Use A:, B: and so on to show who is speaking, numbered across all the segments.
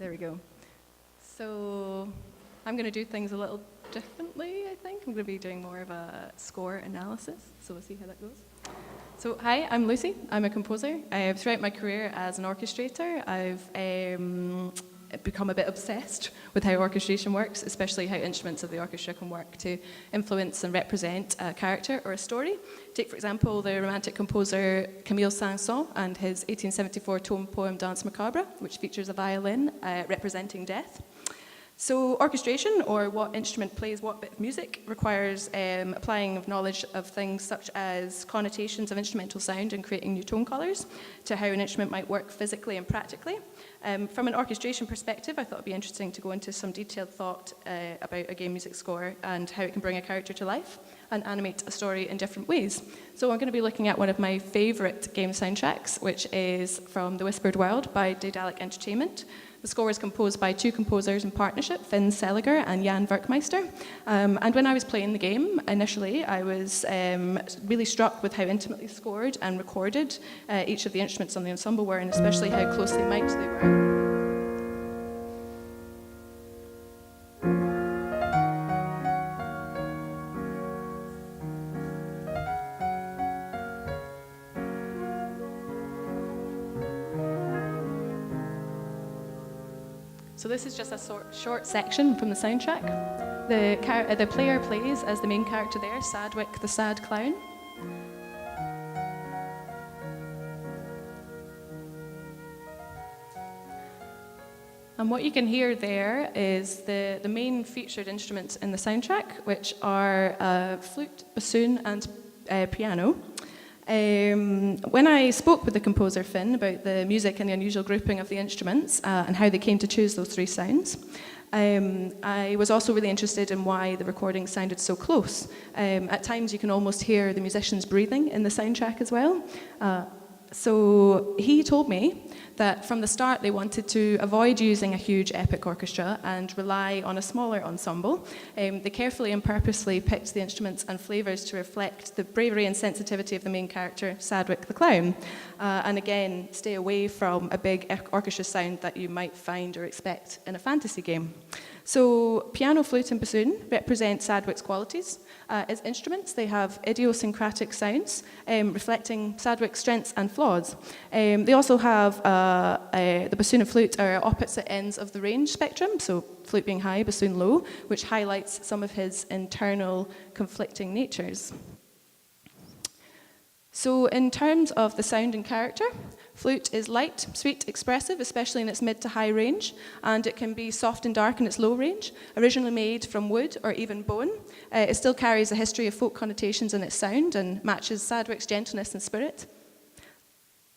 A: There we go. So I'm going to do things a little differently, I think. I'm going to be doing more of a score analysis, so we'll see how that goes. So hi, I'm Lucy. I'm a composer. Throughout my career as an orchestrator, I've become a bit obsessed with how orchestration works, especially how instruments of the orchestra can work to influence and represent a character or a story. Take, for example, the Romantic composer Camille Saint-Saëns and his 1874 tone poem Danse Macabre, which features a violin representing death. So orchestration, or what instrument plays what bit of music, requires applying of knowledge of things such as connotations of instrumental sound and creating new tone colours to how an instrument might work physically and practically. From an orchestration perspective, I thought it'd be interesting to go into some detailed thought about a game music score and how it can bring a character to life and animate a story in different ways. So I'm going to be looking at one of my favourite game soundtracks, which is from The Whispered World by Daedalic Entertainment. The score is composed by two composers in partnership, Finn Seliger and Jan Werkmeister. And when I was playing the game, initially, I was really struck with how intimately scored and recorded each of the instruments on the ensemble were, and especially how closely mic'd they were. So this is just a short section from the soundtrack. The player plays as the main character there, Sadwick the Sad Clown. And what you can hear there is the main featured instruments in the soundtrack, which are flute, bassoon, and piano. When I spoke with the composer Finn about the music and the unusual grouping of the instruments and how they came to choose those three sounds, I was also really interested in why the recording sounded so close. At times you can almost hear the musicians breathing in the soundtrack as well. So he told me that from the start they wanted to avoid using a huge epic orchestra and rely on a smaller ensemble. They carefully and purposely picked the instruments and flavours to reflect the bravery and sensitivity of the main character, Sadwick the Clown, and again, stay away from a big orchestra sound that you might find or expect in a fantasy game. So piano, flute and bassoon represent Sadwick's qualities. As instruments, they have idiosyncratic sounds, reflecting Sadwick's strengths and flaws. They also have the bassoon and flute are opposite ends of the range spectrum, so flute being high, bassoon low, which highlights some of his internal conflicting natures. So in terms of the sound and character, flute is light, sweet, expressive, especially in its mid to high range, and it can be soft and dark in its low range. Originally made from wood or even bone, it still carries a history of folk connotations in its sound and matches Sadwick's gentleness and spirit.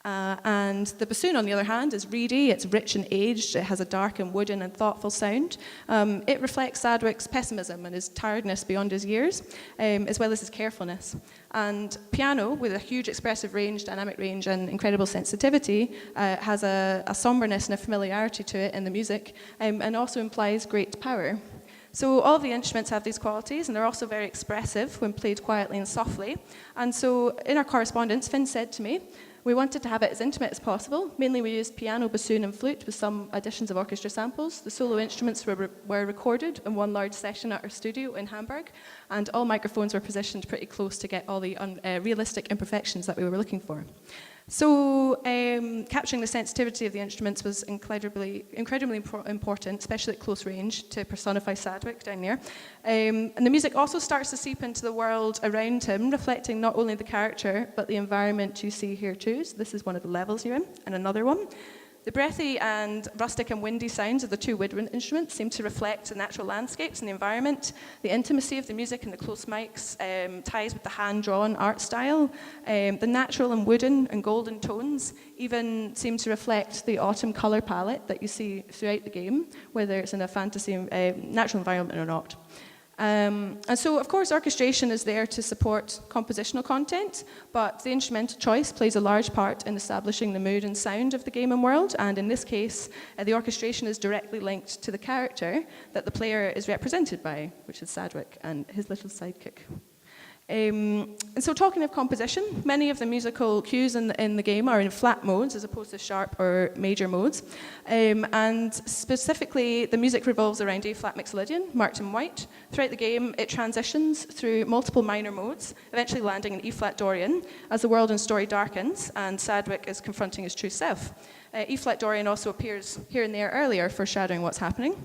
A: And the bassoon, on the other hand, is reedy, it's rich and aged, it has a dark and wooden and thoughtful sound. It reflects Sadwick's pessimism and his tiredness beyond his years, as well as his carefulness. And piano, with a huge expressive range, dynamic range, and incredible sensitivity, has a somberness and a familiarity to it in the music, and also implies great power. So all of the instruments have these qualities, and they're also very expressive when played quietly and softly. And so in our correspondence, Finn said to me, we wanted to have it as intimate as possible. Mainly we used piano, bassoon and flute with some additions of orchestra samples. The solo instruments were recorded in one large session at our studio in Hamburg, and all microphones were positioned pretty close to get all the realistic imperfections that we were looking for. So capturing the sensitivity of the instruments was incredibly important, especially at close range, to personify Sadwick down there. And the music also starts to seep into the world around him, reflecting not only the character, but the environment you see here too. So this is one of the levels you're in, and another one. The breathy and rustic and windy sounds of the two woodwind instruments seem to reflect the natural landscapes and the environment. The intimacy of the music and the close mics ties with the hand-drawn art style. The natural and wooden and golden tones even seem to reflect the autumn colour palette that you see throughout the game, whether it's in a fantasy natural environment or not. And so, of course, orchestration is there to support compositional content, but the instrumental choice plays a large part in establishing the mood and sound of the game and world, and in this case, the orchestration is directly linked to the character that the player is represented by, which is Sadwick and his little sidekick. And so talking of composition, many of the musical cues in the game are in flat modes as opposed to sharp or major modes. And specifically, the music revolves around A-flat mixolydian, marked in white. Throughout the game, it transitions through multiple minor modes, eventually landing in E-flat Dorian as the world and story darkens and Sadwick is confronting his true self. E-flat Dorian also appears here and there earlier, foreshadowing what's happening.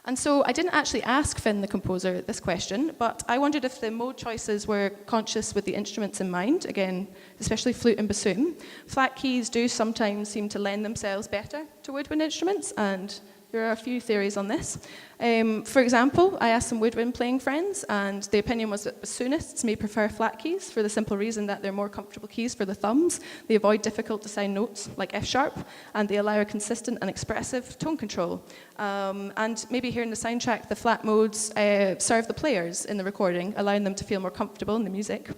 A: And so I didn't actually ask Finn, the composer, this question, but I wondered if the mode choices were conscious with the instruments in mind, again, especially flute and bassoon. Flat keys do sometimes seem to lend themselves better to woodwind instruments, and there are a few theories on this. For example, I asked some woodwind playing friends, and the opinion was that bassoonists may prefer flat keys for the simple reason that they're more comfortable keys for the thumbs. They avoid difficult to sound notes like F sharp, and they allow a consistent and expressive tone control. And maybe here in the soundtrack, the flat modes serve the players in the recording, allowing them to feel more comfortable in the music.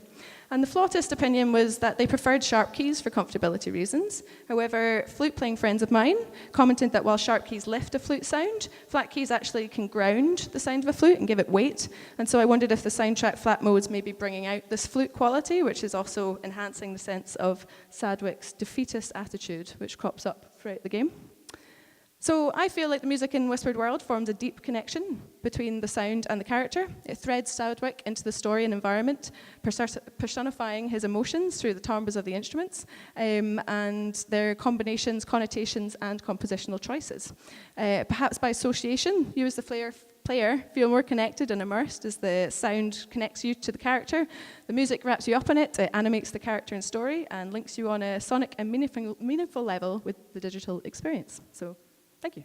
A: And the flautist opinion was that they preferred sharp keys for comfortability reasons. However, flute-playing friends of mine commented that while sharp keys lift a flute sound, flat keys actually can ground the sound of a flute and give it weight. And so I wondered if the soundtrack flat modes may be bringing out this flute quality, which is also enhancing the sense of Sadwick's defeatist attitude, which crops up throughout the game. So I feel like the music in Whispered World forms a deep connection between the sound and the character. It threads Sadwick into the story and environment, personifying his emotions through the timbres of the instruments and their combinations, connotations, and compositional choices. Perhaps by association, you as the player feel more connected and immersed as the sound connects you to the character. The music wraps you up in it, it animates the character and story, and links you on a sonic and meaningful level with the digital experience. So, thank you.